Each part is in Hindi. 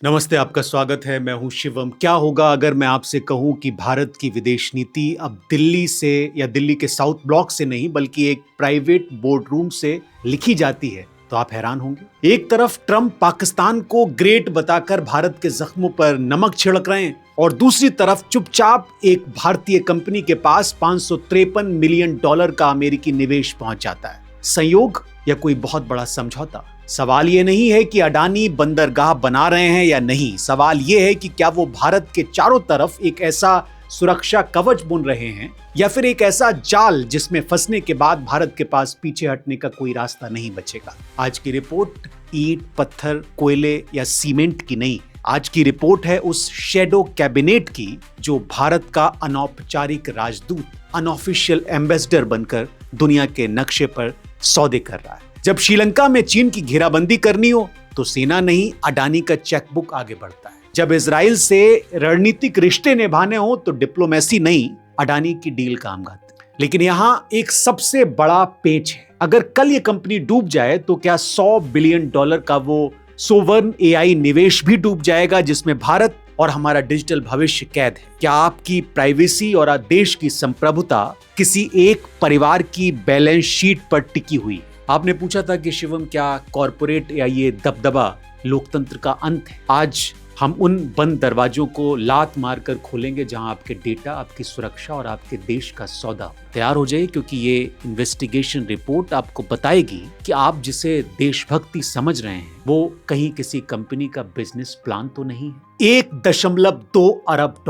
नमस्ते, आपका स्वागत है। मैं हूं शिवम। क्या होगा अगर मैं आपसे कहूं कि भारत की विदेश नीति अब दिल्ली से या दिल्ली के साउथ ब्लॉक से नहीं बल्कि एक प्राइवेट बोर्ड रूम से लिखी जाती है? तो आप हैरान होंगे। एक तरफ ट्रंप पाकिस्तान को ग्रेट बताकर भारत के जख्मों पर नमक छिड़क रहे हैं और दूसरी तरफ चुपचाप एक भारतीय कंपनी के पास $553 मिलियन का अमेरिकी निवेश पहुंच जाता है। संयोग या कोई बहुत बड़ा समझौता? सवाल ये नहीं है कि अडानी बंदरगाह बना रहे हैं या नहीं, सवाल ये है कि क्या वो भारत के चारों तरफ एक ऐसा सुरक्षा कवच बुन रहे हैं या फिर एक ऐसा जाल जिसमें फंसने के बाद भारत के पास पीछे हटने का कोई रास्ता नहीं बचेगा। आज की रिपोर्ट ईंट, पत्थर, कोयले या सीमेंट की नहीं, आज की रिपोर्ट है उस शैडो कैबिनेट की जो भारत का अनौपचारिक राजदूत, अनऑफिशियल एम्बेसडर बनकर दुनिया के नक्शे पर सौदे कर रहा है। जब श्रीलंका में चीन की घेराबंदी करनी हो तो सेना नहीं, अडानी का चेकबुक आगे बढ़ता है। जब इजराइल से रणनीतिक रिश्ते निभाने हो तो डिप्लोमेसी नहीं, अडानी की डील काम आती है। लेकिन यहां एक सबसे बड़ा पेच है। अगर कल ये कंपनी डूब जाए तो क्या $100 बिलियन का वो सोवर्ण एआई निवेश भी डूब जाएगा जिसमें भारत और हमारा डिजिटल भविष्य कैद है? क्या आपकी प्राइवेसी और देश की संप्रभुता किसी एक परिवार की बैलेंस शीट पर टिकी हुई है? आपने पूछा था कि शिवम, क्या कॉर्पोरेट या ये दबदबा लोकतंत्र का अंत है? आज हम उन बंद दरवाजों को लात मारकर खोलेंगे जहां आपके डेटा, आपकी सुरक्षा और आपके देश का सौदा। तैयार हो जाइए क्योंकि ये इन्वेस्टिगेशन रिपोर्ट आपको बताएगी कि आप जिसे देशभक्ति समझ रहे हैं वो कहीं किसी कंपनी का बिजनेस प्लान तो नहीं है। $1.2 अरब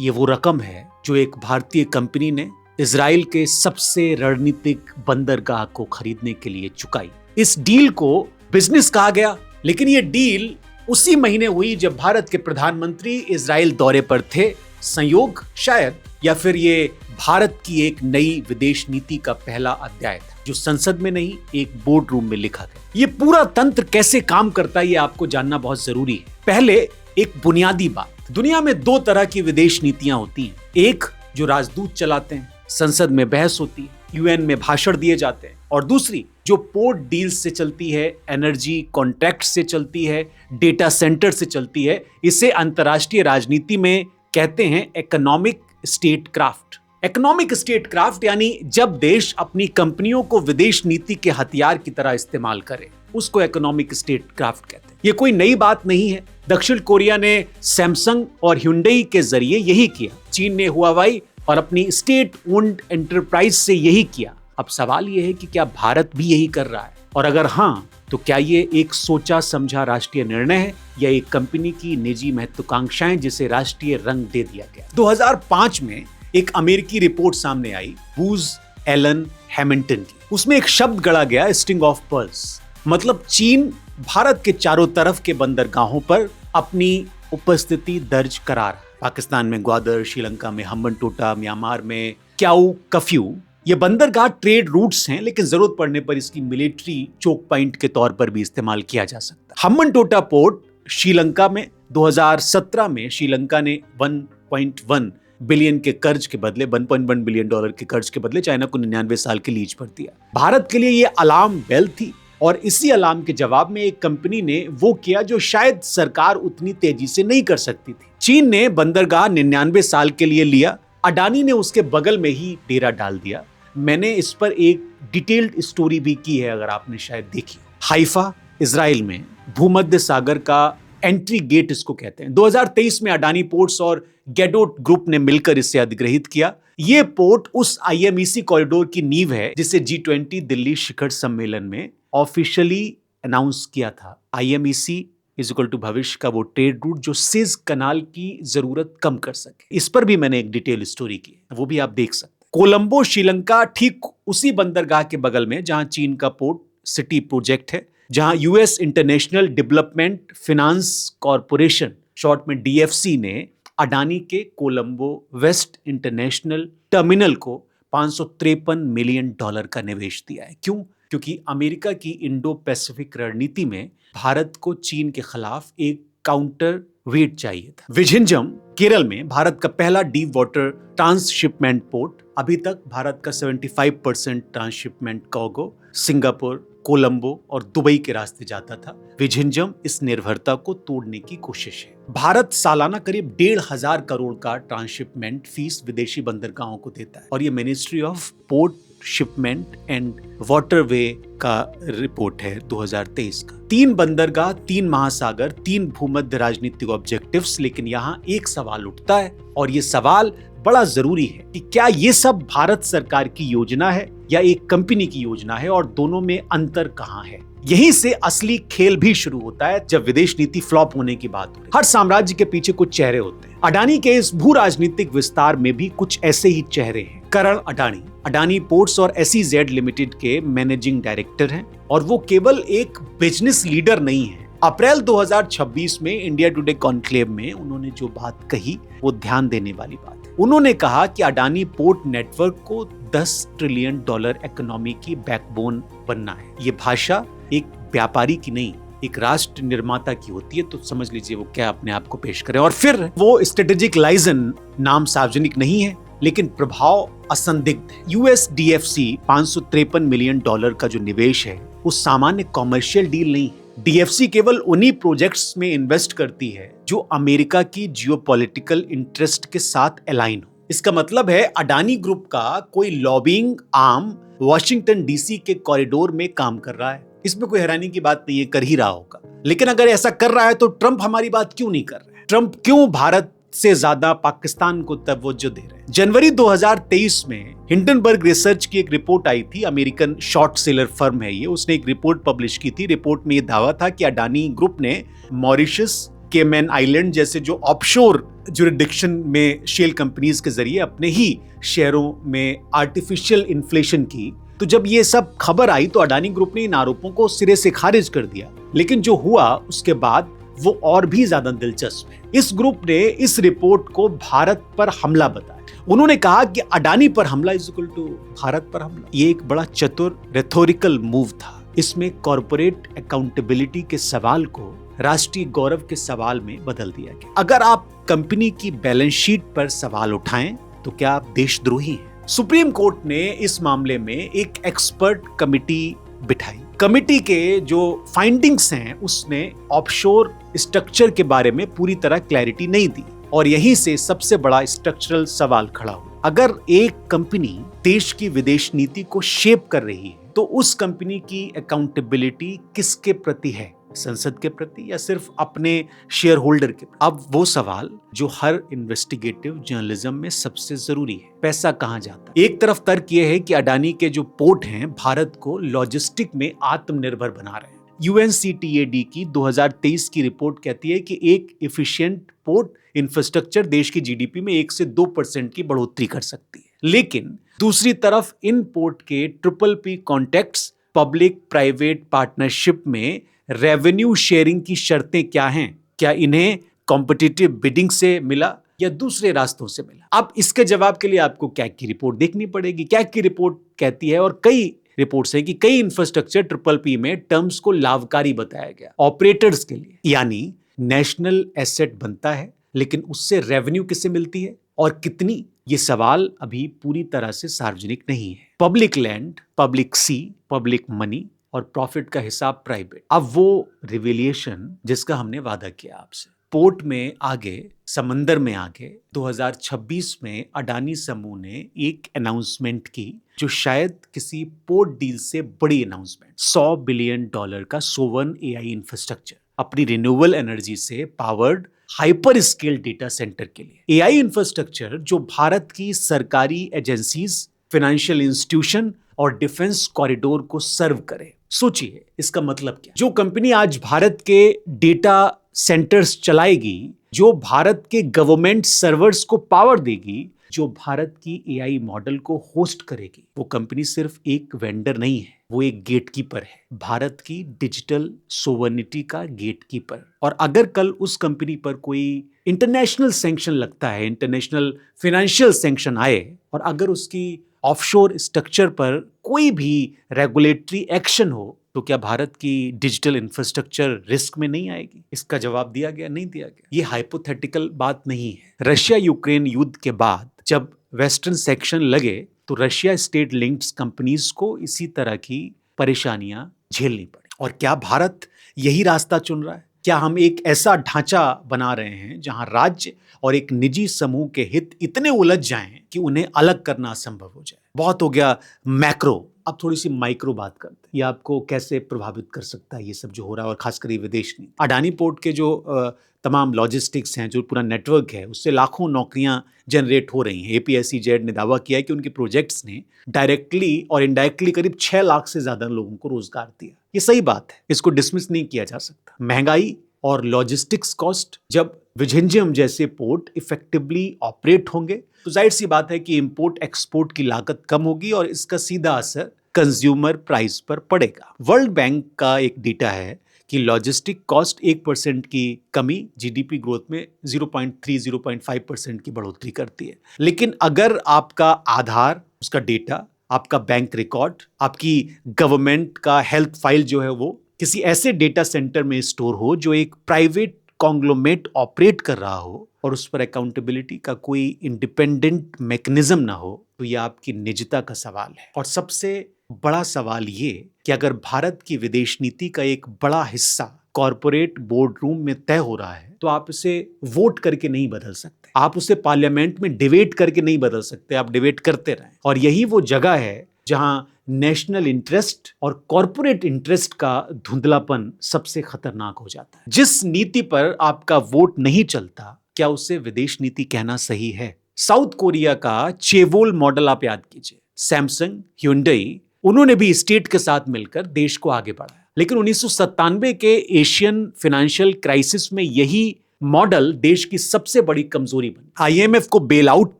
ये वो रकम है जो एक भारतीय कंपनी ने इजराइल के सबसे रणनीतिक बंदरगाह को खरीदने के लिए चुकाई। इस डील को बिजनेस कहा गया, लेकिन ये डील उसी महीने हुई जब भारत के प्रधानमंत्री इजराइल दौरे पर थे। संयोग शायद, या फिर ये भारत की एक नई विदेश नीति का पहला अध्याय था जो संसद में नहीं, एक बोर्ड रूम में लिखा गया। ये पूरा तंत्र कैसे काम करता है ये आपको जानना बहुत जरूरी है। पहले एक बुनियादी बात, दुनिया में 2 तरह की विदेश नीतियां होती हैं। एक जो राजदूत चलाते हैं, संसद में बहस होती है, यूएन में भाषण दिए जाते हैं, और दूसरी जो पोर्ट डील से चलती है, एनर्जी कॉन्ट्रैक्ट से चलती है, डेटा सेंटर से चलती है। इसे अंतर्राष्ट्रीय राजनीति में कहते हैं economic state craft. Economic state craft यानी जब देश अपनी कंपनियों को विदेश नीति के हथियार की तरह इस्तेमाल करे, उसको इकोनॉमिक स्टेट क्राफ्ट कहते हैं। ये कोई नई बात नहीं है। दक्षिण कोरिया ने सैमसंग और ह्युंडई के जरिए यही किया, चीन ने हुआवाई और अपनी स्टेट ओन्ड एंटरप्राइज से यही किया। अब सवाल यह है कि क्या भारत भी यही कर रहा है, और अगर हाँ तो क्या ये एक सोचा समझा राष्ट्रीय निर्णय है या एक कंपनी की निजी महत्वाकांक्षाएं जिसे राष्ट्रीय रंग दे दिया गया? 2005 में एक अमेरिकी रिपोर्ट सामने आई, बूज एलन हैमिल्टन की। उसमें एक शब्द गढ़ा गया, स्ट्रिंग ऑफ पर्ल्स। मतलब चीन भारत के चारों तरफ के बंदरगाहों पर अपनी उपस्थिति दर्ज करा रहा। पाकिस्तान में ग्वादर, श्रीलंका में हम्बनटोटा, म्यांमार में क्याऊ कफ्यू। ये बंदरगाह ट्रेड रूट्स हैं, लेकिन जरूरत पड़ने पर इसकी मिलिट्री चोक पॉइंट के तौर पर भी इस्तेमाल किया जा सकता है। हम्बनटोटा पोर्ट श्रीलंका में 2017 में श्रीलंका ने 1.1 बिलियन के कर्ज के बदले, $1.1 बिलियन के कर्ज के बदले चाइना को 99 साल की लीज पर दिया। भारत के लिए ये अलार्म बेल थी, और इसी अलार्म के जवाब में एक कंपनी ने वो किया जो शायद सरकार उतनी तेजी से नहीं कर सकती थी। चीन ने बंदरगाह 99 साल के लिए लिया, अडानी ने उसके बगल में ही डेरा डाल दिया। मैंने इस पर एक डिटेल्ड स्टोरी भी की है, अगर आपने शायद देखी। हाइफा इजराइल में भूमध्य सागर का एंट्री गेट इसको कहते हैं। 2023 में अडानी पोर्ट्स और गैडोट ग्रुप ने मिलकर इसे अधिग्रहित किया। ये पोर्ट उस आईएमईसी कॉरिडोर की नींव है जिसे G20 दिल्ली शिखर सम्मेलन में ऑफिशियली अनाउंस किया था। आईएमईसी इज इक्वल टू भविष्य का वो ट्रेड रूट जो सुएज कनाल की जरूरत कम कर सके। इस पर भी मैंने एक डिटेल स्टोरी की है, वो भी आप देख सकते हैं। कोलंबो श्रीलंका ठीक उसी बंदरगाह के बगल में जहां चीन का पोर्ट सिटी प्रोजेक्ट है, जहां US international development finance corporation, short में डीएफसी, ने अडानी के कोलंबो वेस्ट इंटरनेशनल टर्मिनल को $553 मिलियन का निवेश दिया है। क्यों? क्योंकि अमेरिका की इंडो पैसिफिक रणनीति में भारत को चीन के खिलाफ एक काउंटर वेट चाहिए था। विझिंजम केरल में भारत का पहला डीप वाटर ट्रांसशिपमेंट पोर्ट। अभी तक भारत का 75% ट्रांसशिपमेंट कार्गो सिंगापुर, कोलंबो और दुबई के रास्ते जाता था। विझिंजम इस निर्भरता को तोड़ने की कोशिश है। भारत सालाना करीब 1,500 करोड़ का ट्रांसशिपमेंट फीस विदेशी बंदरगाहों को देता है और ये ministry of port shipment and waterway का रिपोर्ट है 2023 का। 3 बंदरगाह, 3 महासागर, 3 भूमध्य राजनीतिक ऑब्जेक्टिव्स, लेकिन यहाँ एक सवाल उठता है और ये सवाल बड़ा जरूरी है कि क्या ये सब भारत सरकार की योजना है या एक कंपनी की योजना है और दोनों में अंतर कहाँ है। यहीं से असली खेल भी शुरू होता है जब विदेश नीति फ्लॉप होने की बात हो रही। हर साम्राज्य के पीछे कुछ चेहरे होते हैं। अडानी के इस भू राजनीतिक विस्तार में भी कुछ ऐसे ही चेहरे हैं। करण अडानी, अडानी पोर्ट्स और SEZ लिमिटेड के मैनेजिंग डायरेक्टर हैं और वो केवल एक बिजनेस लीडर नहीं है। अप्रैल 2026 में इंडिया टुडे कॉन्क्लेव में उन्होंने जो बात कही वो ध्यान देने वाली बात है। उन्होंने कहा कि अडानी पोर्ट नेटवर्क को $10 ट्रिलियन इकोनॉमी की बैकबोन बनना है। ये भाषा एक व्यापारी की नहीं, एक राष्ट्र निर्माता की होती है। तो समझ लीजिए वो क्या अपने आप को पेश करें। और फिर वो स्ट्रेटेजिक लाइजन, नाम सार्वजनिक नहीं है लेकिन प्रभाव असंदिग्ध है। USDFC $553 मिलियन का जो निवेश है वो सामान्य कॉमर्शियल डील नहीं है। DFC केवल उन्हीं प्रोजेक्ट्स में इन्वेस्ट करती है जो अमेरिका की जियोपॉलिटिकल इंटरेस्ट के साथ अलाइन हो। इसका मतलब है अडानी ग्रुप का कोई लॉबिंग आर्म वॉशिंगटन DC के कॉरिडोर में काम कर रहा है। इसमें कोई हैरानी की बात नहीं है, कर ही रहा होगा। लेकिन अगर ऐसा कर रहा है तो ट्रंप हमारी बात क्यों नहीं कर रहे हैं? ट्रंप क्यों भारत से ज्यादा पाकिस्तान को तवज्जो दे रहे हैं? जनवरी 2023 में हिंडनबर्ग रिसर्च की एक रिपोर्ट आई थी। अमेरिकन शॉर्ट सेलर फर्म है ये। उसने एक रिपोर्ट पब्लिश की थी। रिपोर्ट में ये दावा था कि अडानी ग्रुप ने मॉरिशस, केमैन आइलैंड जैसे जो ऑफशोर जुरिडिक्शन में शेल कंपनीज के जरिए अपने ही शेयरों में आर्टिफिशियल इन्फ्लेशन की। तो जब ये सब खबर आई तो अडानी ग्रुप ने इन आरोपों को सिरे से खारिज कर दिया। लेकिन जो हुआ उसके बाद वो और भी ज्यादा दिलचस्प है। इस ग्रुप ने इस रिपोर्ट को भारत पर हमला बताया। उन्होंने कहा कि अडानी पर हमला इज इक्वल टू भारत पर हमला। ये एक बड़ा चतुर रेथोरिकल मूव था। इसमें कॉर्पोरेट अकाउंटेबिलिटी के सवाल को राष्ट्रीय गौरव के सवाल में बदल दिया गया। अगर आप कंपनी की बैलेंस शीट पर सवाल उठाएं तो क्या आप देशद्रोही हैं? सुप्रीम कोर्ट ने इस मामले में एक एक्सपर्ट कमिटी बिठाई। कमिटी के जो फाइंडिंग्स हैं उसने ऑफशोर स्ट्रक्चर के बारे में पूरी तरह क्लैरिटी नहीं दी और यहीं से सबसे बड़ा स्ट्रक्चरल सवाल खड़ा हुआ। अगर एक कंपनी देश की विदेश नीति को शेप कर रही है तो उस कंपनी की अकाउंटेबिलिटी किसके प्रति है? संसद के प्रति या सिर्फ अपने शेयर होल्डर के? अब वो सवाल जो हर इन्वेस्टिगेटिव जर्नलिज्म में सबसे जरूरी है, पैसा कहां जाता है? एक तरफ तर्क ये है कि अडानी के जो पोर्ट हैं भारत को लॉजिस्टिक में आत्मनिर्भर बना रहे हैं। UNCTAD की 2023 की रिपोर्ट कहती है कि एक इफिशिएंट पोर्ट इंफ्रास्ट्रक्चर देश की GDP में 1 से 2% की बढ़ोतरी कर सकती है। लेकिन दूसरी तरफ इन पोर्ट के PPP contracts, public private partnership में रेवेन्यू शेयरिंग की शर्तें क्या हैं? क्या इन्हें कॉम्पिटिटिव बिडिंग से मिला या दूसरे रास्तों से मिला? अब इसके जवाब के लिए आपको कैग की रिपोर्ट देखनी पड़ेगी। कैग की रिपोर्ट कहती है और कई रिपोर्ट्स है कि कई इंफ्रास्ट्रक्चर PPP में टर्म्स को लाभकारी बताया गया ऑपरेटर्स के लिए, यानी नेशनल एसेट बनता है लेकिन उससे रेवेन्यू किससे मिलती है और कितनी, ये सवाल अभी पूरी तरह से सार्वजनिक नहीं है। पब्लिक लैंड, पब्लिक सी, पब्लिक मनी और प्रॉफिट का हिसाब प्राइवेट। अब वो रिवेलिएशन जिसका हमने वादा किया आपसे, पोर्ट में आगे, समंदर में आगे 2026 में अडानी समूह ने एक अनाउंसमेंट की जो शायद किसी पोर्ट डील से बड़ी अनाउंसमेंट। $100 बिलियन का सोवन AI इंफ्रास्ट्रक्चर अपनी रिन्यूएबल एनर्जी से powered hyper scale data centre के लिए। AI इंफ्रास्ट्रक्चर जो भारत की सरकारी एजेंसीज, फाइनेंशियल इंस्टीट्यूशन और डिफेंस कॉरिडोर को सर्व करे। सोचिए इसका मतलब क्या? जो कंपनी आज भारत के डेटा सेंटर्स चलाएगी, जो भारत के गवर्नमेंट सर्वर्स को पावर देगी, जो भारत की AI मॉडल को होस्ट करेगी, वो कंपनी सिर्फ एक वेंडर नहीं है, वो एक गेटकीपर है, भारत की डिजिटल सोवर्निटी का गेटकीपर। और अगर कल उस कंपनी पर कोई इंटरनेशनल सैंक्शन लगता है, इंटरनेशनल फाइनेंशियल सैंक्शन आए और अगर उसकी ऑफशोर स्ट्रक्चर पर कोई भी रेगुलेटरी एक्शन हो तो क्या भारत की डिजिटल इंफ्रास्ट्रक्चर रिस्क में नहीं आएगी? इसका जवाब दिया गया, नहीं दिया गया। ये हाइपोथेटिकल बात नहीं है। रशिया यूक्रेन युद्ध के बाद जब वेस्टर्न सेक्शन लगे तो रशिया स्टेट लिंक्ड कंपनीज को इसी तरह की परेशानियां झेलनी पड़े। और क्या भारत यही रास्ता चुन रहा है? क्या हम एक ऐसा ढांचा बना रहे हैं जहां राज्य और एक निजी समूह के हित इतने उलझ जाएं कि उन्हें अलग करना असंभव हो जाए? बहुत हो गया मैक्रो, अब थोड़ी सी माइक्रो बात करते हैं। ये आपको कैसे प्रभावित कर सकता है ये सब जो हो रहा है, और खासकर ये विदेश नीति। अडानी पोर्ट के जो तमाम लॉजिस्टिक्स हैं, जो पूरा नेटवर्क है, उससे लाखों नौकरियां जनरेट हो रही हैं। एपीएससीजेड ने दावा किया है कि उनके प्रोजेक्ट्स ने डायरेक्टली और इनडायरेक्टली करीब 6 लाख से ज्यादा लोगों को रोजगार दिया। ये सही बात है, इसको डिसमिस नहीं किया जा सकता। महंगाई और लॉजिस्टिक्स कॉस्ट, जब विझिंजम जैसे पोर्ट इफेक्टिवली ऑपरेट होंगे तो जाहिर सी बात है कि इंपोर्ट एक्सपोर्ट की लागत कम होगी और इसका सीधा असर कंज्यूमर प्राइस पर पड़ेगा। वर्ल्ड बैंक का एक डेटा है कि लॉजिस्टिक कॉस्ट 1% की कमी जीडीपी ग्रोथ में 0.3-0.5% की बढ़ोतरी करती है। लेकिन अगर आपका आधार, उसका डेटा, आपका बैंक रिकॉर्ड, आपकी गवर्नमेंट का हेल्थ फाइल जो है वो किसी ऐसे डेटा सेंटर में स्टोर हो जो एक प्राइवेट कॉन्ग्लोमेरेट ऑपरेट कर रहा हो और उस पर अकाउंटेबिलिटी का कोई इंडिपेंडेंट मैकेनिज्म ना हो, तो यह आपकी निजता का सवाल है। और सबसे बड़ा सवाल ये कि अगर भारत की विदेश नीति का एक बड़ा हिस्सा कॉरपोरेट बोर्ड रूम में तय हो रहा है तो आप उसे वोट करके नहीं बदल सकते, आप उसे पार्लियामेंट में डिबेट करके नहीं बदल सकते, आप डिबेट करते रहें। और यही वो जगह है जहां नेशनल इंटरेस्ट और कॉरपोरेट इंटरेस्ट का धुंधलापन सबसे खतरनाक हो जाता है। जिस नीति पर आपका वोट नहीं चलता, क्या उसे विदेश नीति कहना सही है? साउथ कोरिया का चेवोल मॉडल आप याद कीजिए। सैमसंग, ह्यूंडई, उन्होंने भी स्टेट के साथ मिलकर देश को आगे बढ़ाया। लेकिन 1997 के एशियन फाइनेंशियल क्राइसिस में यही मॉडल देश की सबसे बड़ी कमजोरी बनी। आईएमएफ को बेल आउट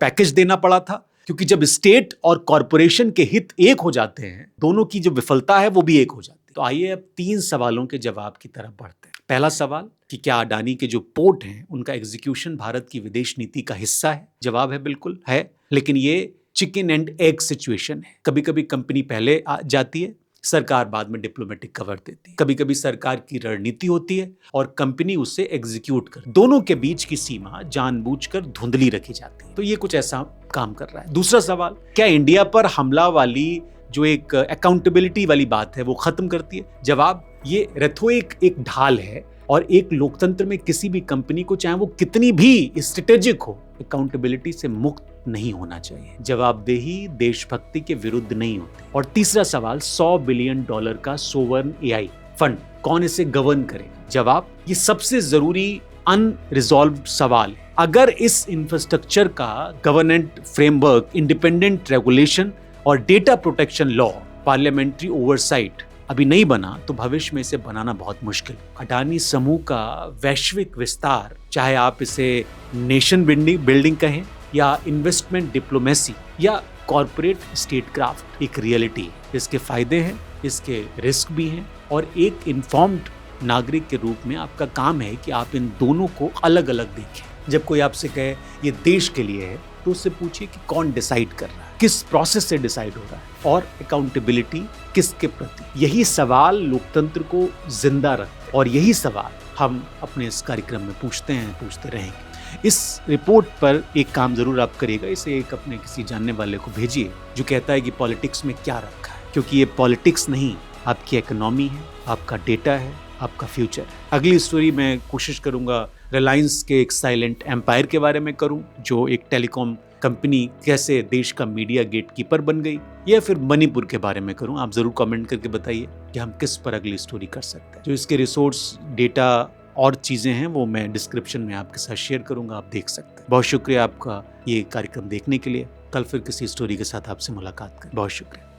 पैकेज देना पड़ा था, क्योंकि जब स्टेट और कॉरपोरेशन के हित एक हो जाते हैं, दोनों की जो विफलता है वो भी एक हो जाती है। तो आइए अब 3 सवालों के जवाब की तरफ बढ़ते हैं। पहला सवाल कि क्या अडानी के जो पोर्ट हैं उनका एग्जीक्यूशन भारत की विदेश नीति का हिस्सा है? जवाब है बिल्कुल है, लेकिन ये चिकन एंड एग सिचुएशन है। कभी कभी कंपनी पहले आ जाती है, सरकार बाद में डिप्लोमेटिक कवर देती है। कभी कभी सरकार की रणनीति होती है और कंपनी उसे एग्जीक्यूट कर, दोनों के बीच की सीमा जानबूझकर धुंधली रखी जाती है। तो ये कुछ ऐसा काम कर रहा है। दूसरा सवाल, क्या इंडिया पर हमला वाली जो एक अकाउंटेबिलिटी वाली बात है वो खत्म करती है? जवाब, ये रेथोरिक एक ढाल है और एक लोकतंत्र में किसी भी कंपनी को, चाहे वो कितनी भी स्ट्रेटेजिक हो, अकाउंटेबिलिटी से मुक्त नहीं होना चाहिए। जवाबदेही देशभक्ति के विरुद्ध नहीं होती। और तीसरा सवाल, $100 बिलियन का सोवरन एआई फंड, कौन इसे गवर्न करेगा? जवाब, ये सबसे जरूरी अनरिजॉल्व्ड सवाल है। अगर इस इंफ्रास्ट्रक्चर का गवर्नेंट फ्रेमवर्क, इंडिपेंडेंट रेगुलेशन और data protection law, parliamentary oversight अभी नहीं बना तो भविष्य में इसे बनाना बहुत मुश्किल। अडानी समूह का वैश्विक विस्तार, चाहे आप इसे नेशन बिल्डिंग कहें या इन्वेस्टमेंट डिप्लोमेसी या कॉर्पोरेट स्टेट क्राफ्ट, एक रियलिटी है। इसके फायदे हैं, इसके रिस्क भी हैं, और एक इन्फॉर्म्ड नागरिक के रूप में आपका काम है कि आप इन दोनों को अलग अलग देखें। जब कोई आपसे कहे ये देश के लिए है तो उससे पूछिए कि कौन डिसाइड कर रहा है, किस प्रोसेस से डिसाइड हो रहा है, और अकाउंटेबिलिटी किसके प्रति। यही सवाल लोकतंत्र को जिंदा रखते, और यही सवाल हम अपने इस कार्यक्रम में पूछते हैं, पूछते रहेंगे। इस रिपोर्ट पर एक काम जरूर आप करिएगा, इसे एक अपने किसी जानने वाले को भेजिए जो कहता है कि पॉलिटिक्स में क्या रखा है, क्योंकि ये पॉलिटिक्स नहीं, आपकी इकोनॉमी है, आपका डेटा है, आपका फ्यूचर है। अगली स्टोरी मैं कोशिश करूंगा रिलायंस के एक साइलेंट एम्पायर के बारे में करूं, जो एक टेलीकॉम कंपनी कैसे देश का मीडिया गेटकीपर बन गई, या फिर मणिपुर के बारे में करूं। आप जरूर कमेंट करके बताइए कि हम किस पर अगली स्टोरी कर सकते हैं। जो इसके रिसोर्स, डेटा और चीजें हैं वो मैं डिस्क्रिप्शन में आपके साथ शेयर करूंगा, आप देख सकते हैं। बहुत शुक्रिया आपका ये कार्यक्रम देखने के लिए। कल फिर किसी स्टोरी के साथ आपसे मुलाकात करें। बहुत शुक्रिया।